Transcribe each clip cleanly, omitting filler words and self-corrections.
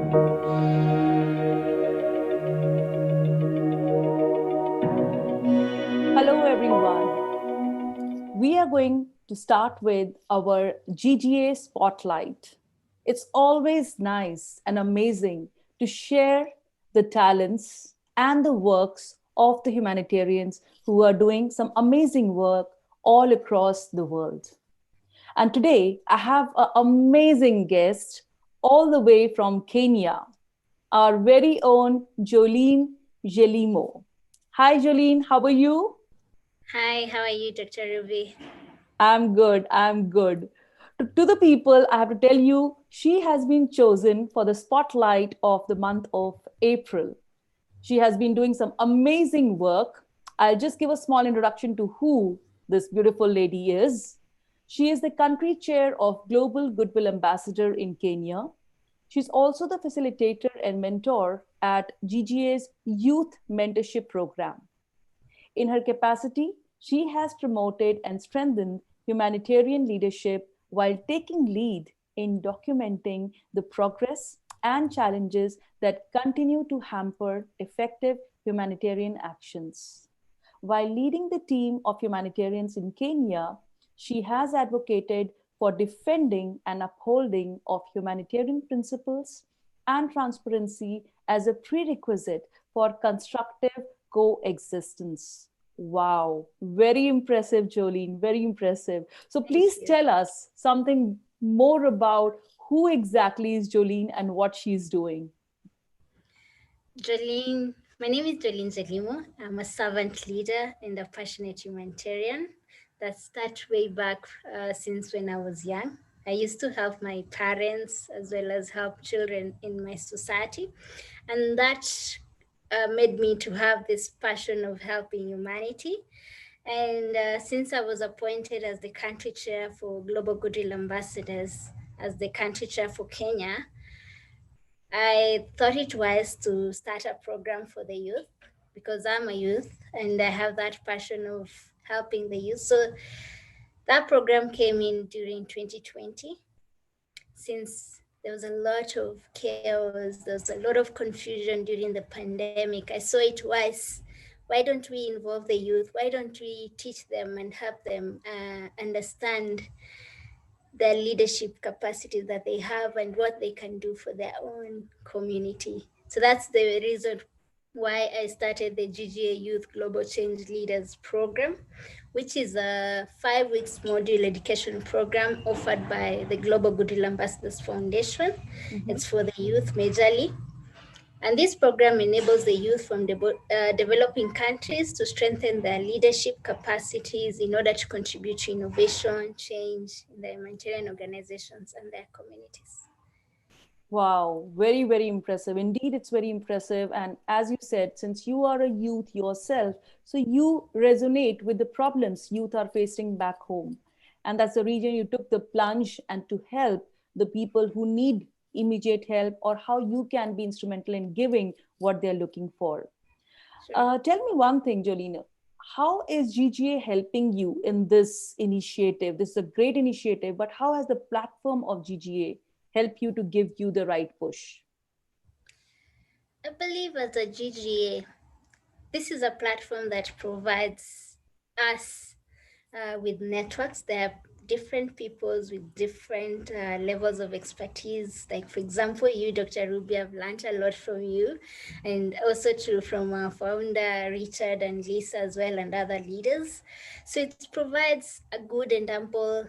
Hello, everyone. We are going to start with our GGA spotlight. It's always nice and amazing to share the talents and the works of the humanitarians who are doing some amazing work all across the world. And today I have an amazing guest all the way from Kenya, our very own Jolyne Jelimo. Hi, Jolyne, how are you? Hi, how are you, Dr. Ruby? I'm good. I'm good. To the people, I have to tell you, she has been chosen for the spotlight of the month of April. She has been doing some amazing work. I'll just give a small introduction to who this beautiful lady is. She is the country chair of Global Goodwill Ambassador in Kenya. She's also the facilitator and mentor at GGA's Youth Mentorship Program. In her capacity, she has promoted and strengthened humanitarian leadership while taking lead in documenting the progress and challenges that continue to hamper effective humanitarian actions. While leading the team of humanitarians in Kenya, she has advocated for defending and upholding of humanitarian principles and transparency as a prerequisite for constructive coexistence. Wow, very impressive, Jolyne, very impressive. So Thank please you. tell us something more about who exactly is Jolyne and what she's doing. My name is Jolyne Jelimo. I'm a servant leader and a passionate humanitarian. That starts way back since when I was young. I used to help my parents as well as help children in my society. And that made me to have this passion of helping humanity. And since I was appointed as the country chair for Global Goodwill Ambassadors, as the country chair for Kenya, I thought it wise to start a program for the youth because I'm a youth and I have that passion of helping the youth. So that program came in during 2020 since there was a lot of chaos, there was a lot of confusion during the pandemic. I saw it wise. Why don't we involve the youth? Why don't we teach them and help them understand their leadership capacity that they have and what they can do for their own community. So that's the reason why I started the GGA Youth Global Change Leaders Program, which is a 5 weeks module education program offered by the Global Goodwill Ambassadors Foundation. Mhm. It's for the youth majorly. And this program enables the youth from developing countries to strengthen their leadership capacities in order to contribute to innovation, change in their humanitarian organizations and their communities. Wow, very, very impressive. Indeed, it's very impressive. And as you said, since you are a youth yourself, so you resonate with the problems youth are facing back home. And that's the reason you took the plunge and to help the people who need immediate help or how you can be instrumental in giving what they're looking for. Sure. Tell me one thing, Jolina. How is GGA helping you in this initiative? This is a great initiative, but how has the platform of GGA helped you to give you the right push? I believe as a GGA, this is a platform that provides us with networks. There are different peoples with different levels of expertise. Like, for example, you, Dr. Ruby, I've learned a lot from you, and also too from our founder, Richard and Lisa as well, and other leaders. So it provides a good and ample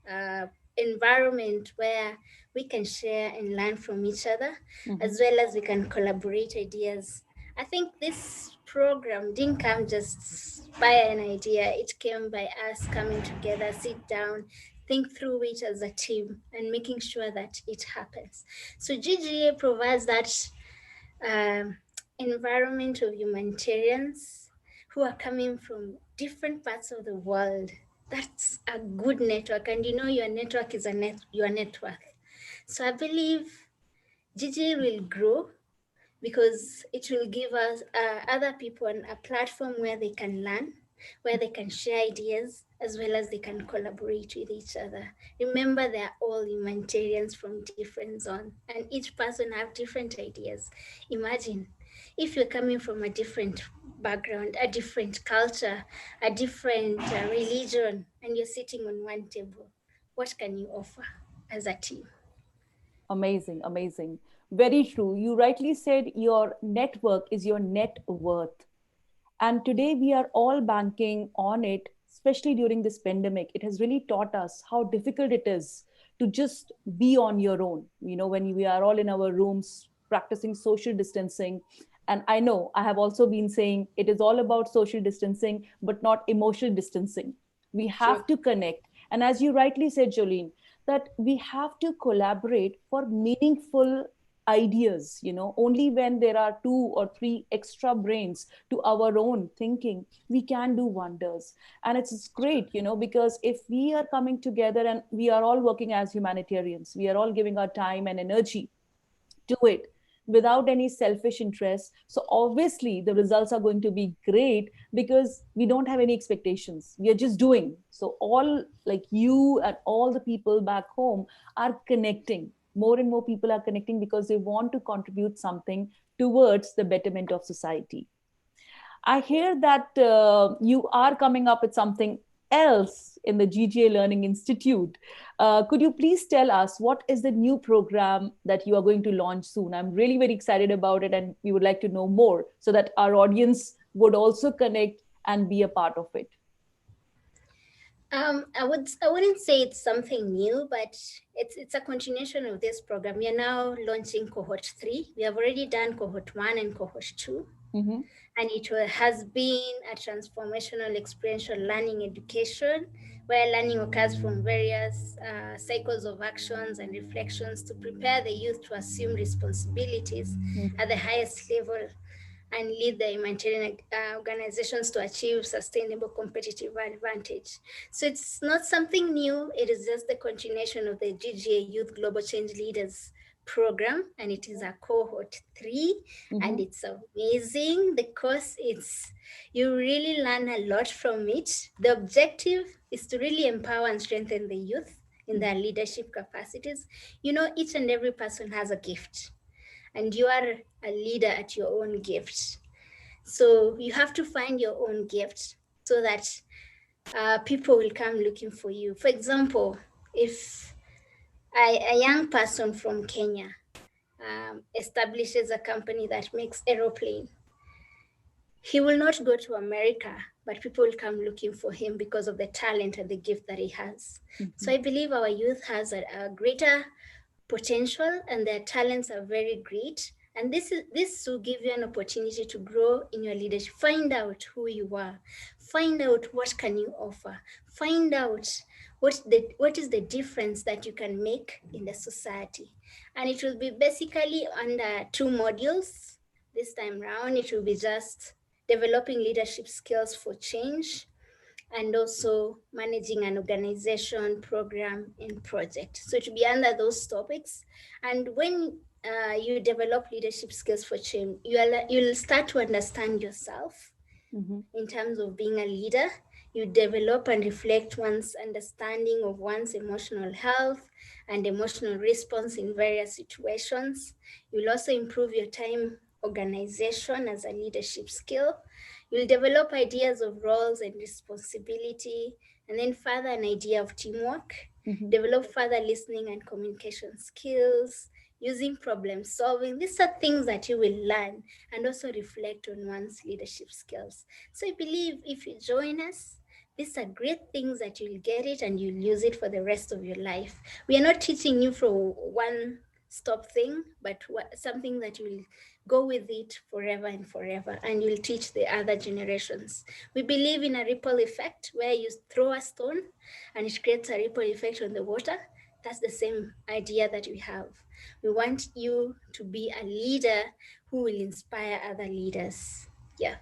uh, environment where we can share and learn from each other, Mhm. as well as we can collaborate ideas. I think this program didn't come just by an idea. It came by us coming together, sit down, think through it as a team, and making sure that it happens. So GGA provides that um, environment of humanitarians who are coming from different parts of the world. That's a good network, and you know your network is your net worth. So I believe GGA will grow because it will give us other people a platform where they can learn, where they can share ideas as well as they can collaborate with each other. Remember, they're all humanitarians from different zones, and each person have different ideas. Imagine if you're coming from a different background, a different culture, a different religion, and you're sitting on one table. What can you offer as a team? Amazing, amazing. Very true. You rightly said your network is your net worth. And today we are all banking on it, especially during this pandemic. It has really taught us how difficult it is to just be on your own. When we are all in our rooms practicing social distancing. And I know I have also been saying it is all about social distancing, but not emotional distancing. We True. have to connect. And as you rightly said, Jolyne, that we have to collaborate for meaningful ideas. Only when there are two or three extra brains to our own thinking, we can do wonders. And it's great, because if we are coming together and we are all working as humanitarians, we are all giving our time and energy to it without any selfish interest. So obviously the results are going to be great because we don't have any expectations. We are just doing. So all like you and all the people back home are connecting. More and more people are connecting because they want to contribute something towards the betterment of society. I hear that you are coming up with something else in the GGA Learning Institute. Could you please tell us what is the new program that you are going to launch soon? I'm really very excited about it, and we would like to know more so that our audience would also connect and be a part of it. I wouldn't say it's something new, but it's a continuation of this program. We are now launching cohort 3. We have already done cohort 1 and cohort 2, Mm-hmm. and has been a transformational experiential learning education where learning occurs from various cycles of actions and reflections to prepare the youth to assume responsibilities at the highest level and lead the humanitarian organizations to achieve sustainable competitive advantage. So it's not something new, it is just the continuation of the GGA Youth Global Change Leaders program, and it is a cohort 3, and Mm-hmm. it's amazing. The course, you really learn a lot from it. The objective is to really empower and strengthen the youth in their leadership capacities. Each and every person has a gift, and you are a leader at your own gift. So you have to find your own gift so that people will come looking for you. For example, if a young person from Kenya establishes a company that makes aeroplane, he will not go to America, but people will come looking for him because of the talent and the gift that he has. Mm-hmm. So I believe our youth has a greater potential, and their talents are very great. And this will give you an opportunity to grow in your leadership. Find out who you are. Find out what can you offer. Find out what is the difference that you can make in the society. And it will be basically under 2 modules. This time round, it will be just developing leadership skills for change, and also managing an organization, program, and project. So to be under those topics. And when you develop leadership skills for change, you'll start to understand yourself Mm-hmm. in terms of being a leader. You develop and reflect one's understanding of one's emotional health and emotional response in various situations. You'll also improve your time organization as a leadership skill. You'll develop ideas of roles and responsibility, and then further an idea of teamwork. Mm-hmm. Develop further listening and communication skills, using problem solving. These are things that you will learn and also reflect on one's leadership skills. So I believe if you join us, these are great things that you'll get it and you'll use it for the rest of your life. We are not teaching you for one stop thing, but something that will go with it forever and forever, and you'll teach the other generations. We believe in a ripple effect where you throw a stone and it creates a ripple effect on the water. That's the same idea that we have. We want you to be a leader who will inspire other leaders. Yeah.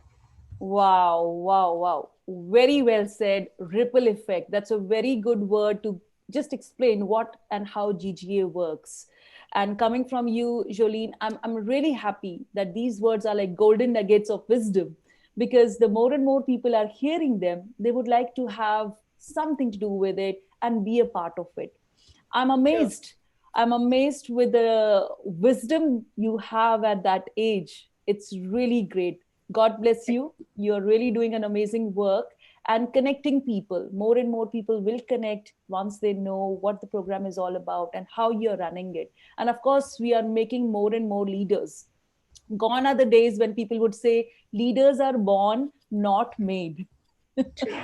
Wow, wow, wow. Very well said. Ripple effect. That's a very good word to just explain what and how GGA works. And coming from you, Jolyne, I'm really happy that these words are like golden nuggets of wisdom because the more and more people are hearing them, they would like to have something to do with it and be a part of it. I'm True. amazed. I'm amazed with the wisdom you have at that age. It's really great. God bless you. You're really doing an amazing work and connecting people. More and more people will connect once they know what the program is all about and how you're running it. And of course, we are making more and more leaders. Gone are the days when people would say leaders are born, not made. True.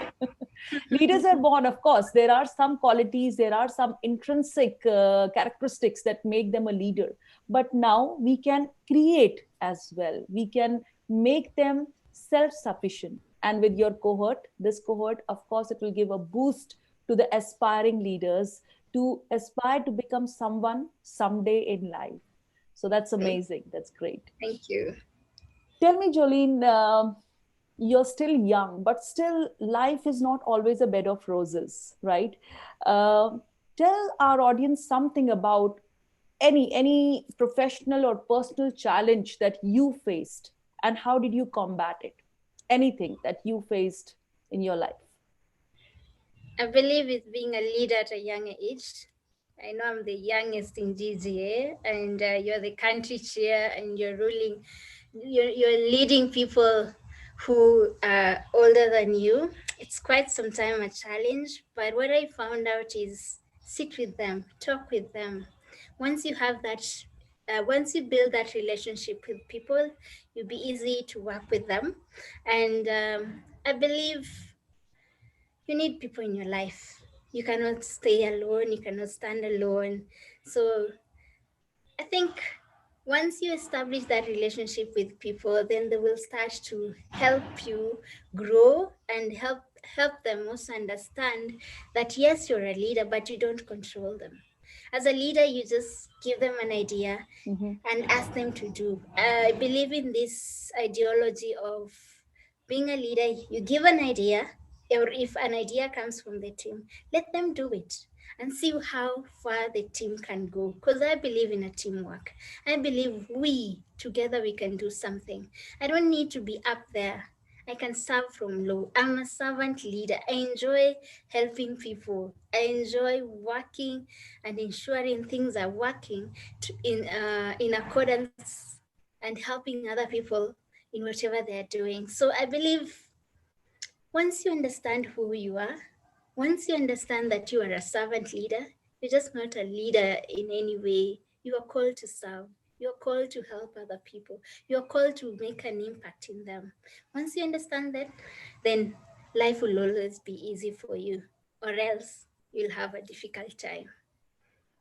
Leaders are born, of course. There are some qualities, there are some intrinsic characteristics that make them a leader. But now we can create as well. We can make them self sufficient. And with your cohort, this cohort, of course, it will give a boost to the aspiring leaders to aspire to become someone someday in life. So that's amazing. That's great. Thank you. Tell me, Jolyne, you're still young, but still, life is not always a bed of roses, right? Uh, Tell our audience something about any professional or personal challenge that you faced, and how did you combat it? Anything that you faced in your life. I believe it's being a leader at a younger age. I know I'm the youngest in GGA, and you're the country chair, and you're ruling, you're leading people who are older than you. It's quite some time a challenge, but what I found out is sit with them, talk with them. Once you have that, once you build that relationship with people, you'll be easy to work with them. And I believe you need people in your life. You cannot stay alone, you cannot stand alone. So I think once you establish that relationship with people, then they will start to help you grow and help them also understand that yes, you're a leader, but you don't control them. As a leader, you just give them an idea Mm-hmm. and ask them to do. I believe in this ideology of being a leader. You give an idea, or if an idea comes from the team, let them do it and see how far the team can go. Because I believe in a teamwork. I believe together we can do something. I don't need to be up there. I can serve from low. I'm a servant leader. I enjoy helping people. I enjoy working and ensuring things are working in accordance and helping other people in whatever they're doing. So I believe once you understand who you are, once you understand that you are a servant leader, you're just not a leader in any way. You are called to serve. You're called to help other people. You're called to make an impact in them. Once you understand that, then life will always be easy for you, or else you'll have a difficult time.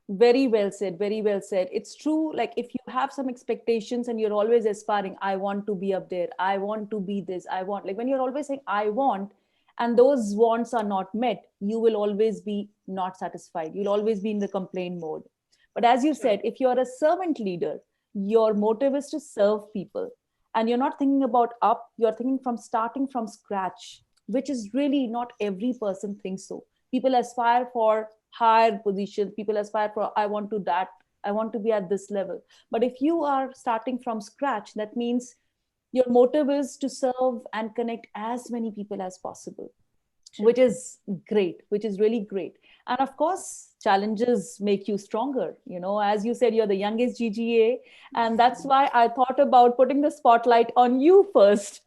Very well said. Very well said. It's true. Like if you have some expectations and you're always aspiring, I want to be up there. I want to be this. I want, like when you're always saying, I want, and those wants are not met, you will always be not satisfied. You'll always be in the complaint mode. But as you True. said, if you're a servant leader, your motive is to serve people. And you're not thinking about up, you're thinking from starting from scratch, which is really not every person thinks so. People aspire for higher positions, people aspire for, I want to that, I want to be at this level. But if you are starting from scratch, that means your motive is to serve and connect as many people as possible, True. which is great, which is really great. And of course, challenges make you stronger. You know, as you said, you're the youngest GGA, and that's why I thought about putting the spotlight on you first.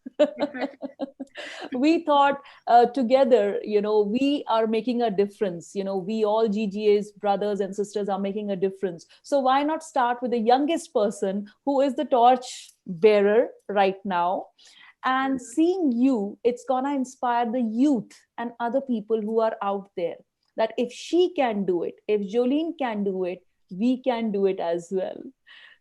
We thought together, you know, we are making a difference. You know, we all GGAs, brothers and sisters, are making a difference. So why not start with the youngest person who is the torch bearer right now? And seeing you, it's gonna inspire the youth and other people who are out there, that if she can do it, if Jolyne can do it, we can do it as well.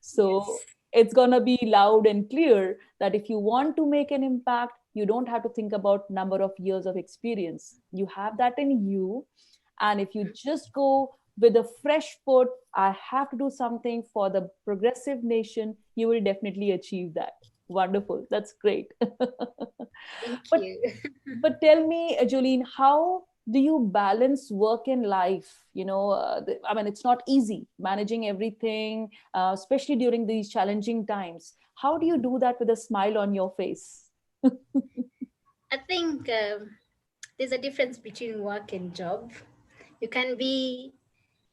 So Yes. it's gonna be loud and clear that if you want to make an impact, you don't have to think about number of years of experience. You have that in you. And if you just go with a fresh foot, I have to do something for the progressive nation, you will definitely achieve that. Wonderful. That's great. Thank but you. but tell me, Jolyne, how do you balance work and life? You know, I mean, it's not easy managing everything, especially during these challenging times. How do you do that with a smile on your face? I think there's a difference between work and job. You can be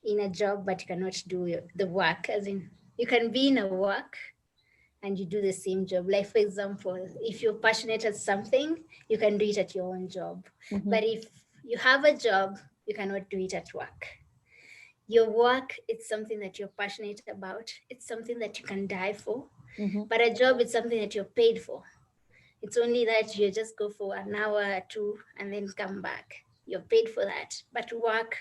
in a job, but you cannot do the work. As in, you can be in a work and you do the same job. Like, for example, if you're passionate at something, you can do it at your own job. Mm-hmm. But if you have a job, you cannot do it at work. Your work, it's something that you're passionate about, it's something that you can die for. Mm-hmm. But a job is something that you're paid for. It's only that you just go for an hour or two and then come back. You're paid for that. But work,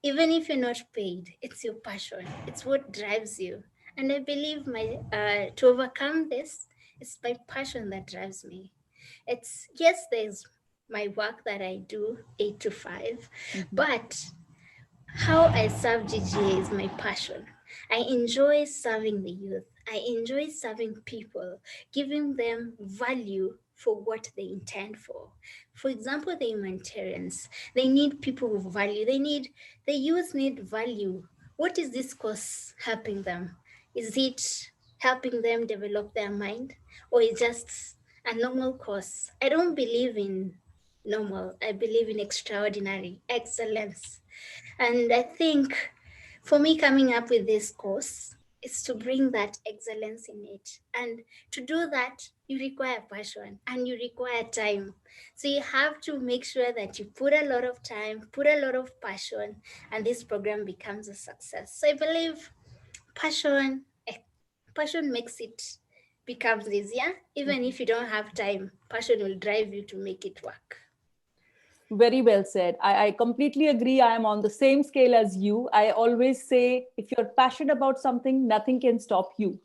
even if you're not paid, it's your passion. It's what drives you. And I believe my to overcome this, it's my passion that drives me. It's yes, there's my work that I do 8 to 5, Mm-hmm. but how I serve GGA is my passion. I enjoy serving the youth. I enjoy serving people, giving them value for what they intend for. For example, the humanitarians, they need people with value. The youth need value. What is this course helping them? Is it helping them develop their mind? Or is just a normal course? I don't believe in normal. I believe in extraordinary excellence. And I think for me, coming up with this course is to bring that excellence in it. And to do that, you require passion and you require time. So you have to make sure that you put a lot of time, put a lot of passion, and this program becomes a success. So I believe passion, passion makes it becomes easier. Even if you don't have time, passion will drive you to make it work. Very well said. I completely agree. I am on the same scale as you. I always say if you're passionate about something, nothing can stop you.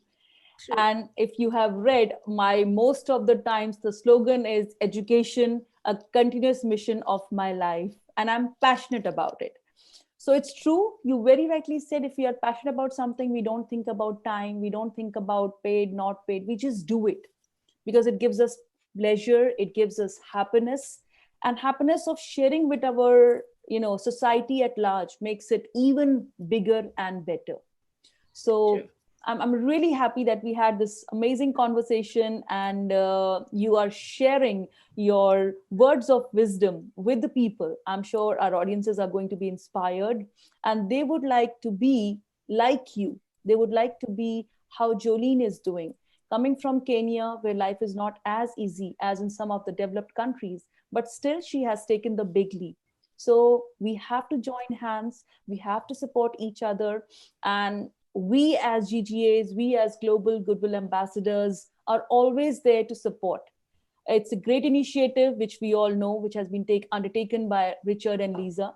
True. And if you have read my most of the times, the slogan is education, a continuous mission of my life. And I'm passionate about it. So it's true. You very rightly said if we are passionate about something, we don't think about time, we don't think about paid, not paid. We just do it because it gives us pleasure, it gives us happiness, and happiness of sharing with our society at large makes it even bigger and better. So True. I'm really happy that we had this amazing conversation, and you are sharing your words of wisdom with the people. I'm sure our audiences are going to be inspired and they would like to be like you. They would like to be how Jolyne is doing. Coming from Kenya, where life is not as easy as in some of the developed countries, but still she has taken the big leap. So we have to join hands, we have to support each other, and we as GGAs, we as Global Goodwill Ambassadors are always there to support. It's a great initiative, which we all know, which has been undertaken by Richard and Lisa.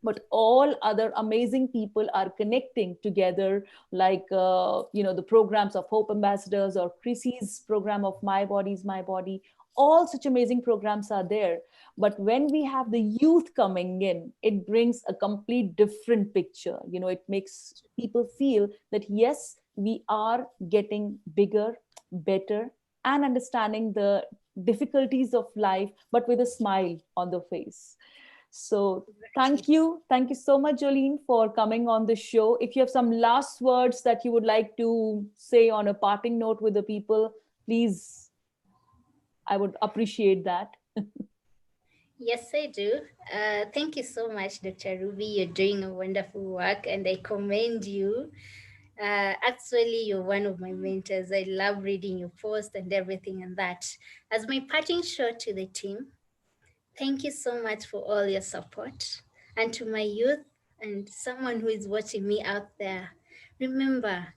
But all other amazing people are connecting together, like the programs of Hope Ambassadors or Chrissy's program of My Body is My Body. All such amazing programs are there. But when we have the youth coming in, it brings a complete different picture. It makes people feel that yes, we are getting bigger, better, and understanding the difficulties of life, but with a smile on the face. So thank Exactly. you. Thank you so much, Jolyne, for coming on the show. If you have some last words that you would like to say on a parting note with the people, please, I would appreciate that. Yes, I do. Thank you so much, Dr. Ruby. You're doing a wonderful work and I commend you. Actually, you're one of my mentors. I love reading your post and everything and that. As my parting shot to the team, thank you so much for all your support. And to my youth and someone who is watching me out there, remember,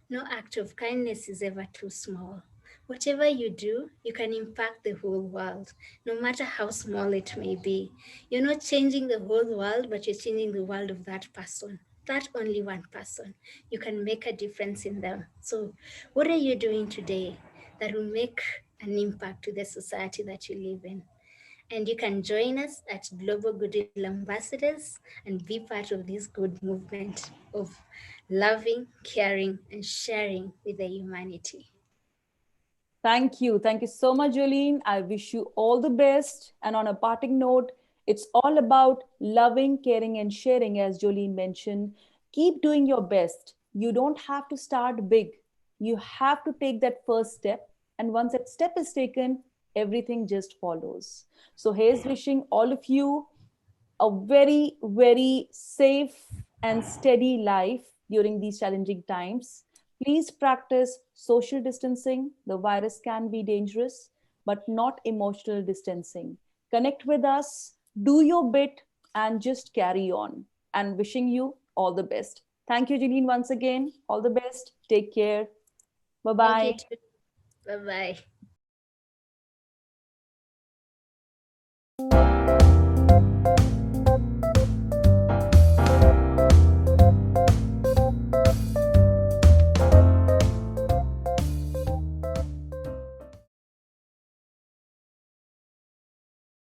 no act of kindness is ever too small. Whatever you do, you can impact the whole world, no matter how small it may be. You're not changing the whole world, but you're changing the world of that person, that only one person. You can make a difference in them. So, what are you doing today that will make an impact to the society that you live in? And you can join us at Global Goodwill Ambassadors and be part of this good movement of loving, caring, and sharing with the humanity. Thank you. Thank you so much, Jolyne. I wish you all the best. And on a parting note, it's all about loving, caring, and sharing, as Jolyne mentioned. Keep doing your best. You don't have to start big. You have to take that first step. And once that step is taken, everything just follows. So here's wishing all of you a very, very safe and steady life during these challenging times. Please practice social distancing. The virus can be dangerous, but not emotional distancing. Connect with us, do your bit, and just carry on. And wishing you all the best. Thank you, Jolyne, once again. All the best. Take care. Bye Thank you bye. too. Bye bye.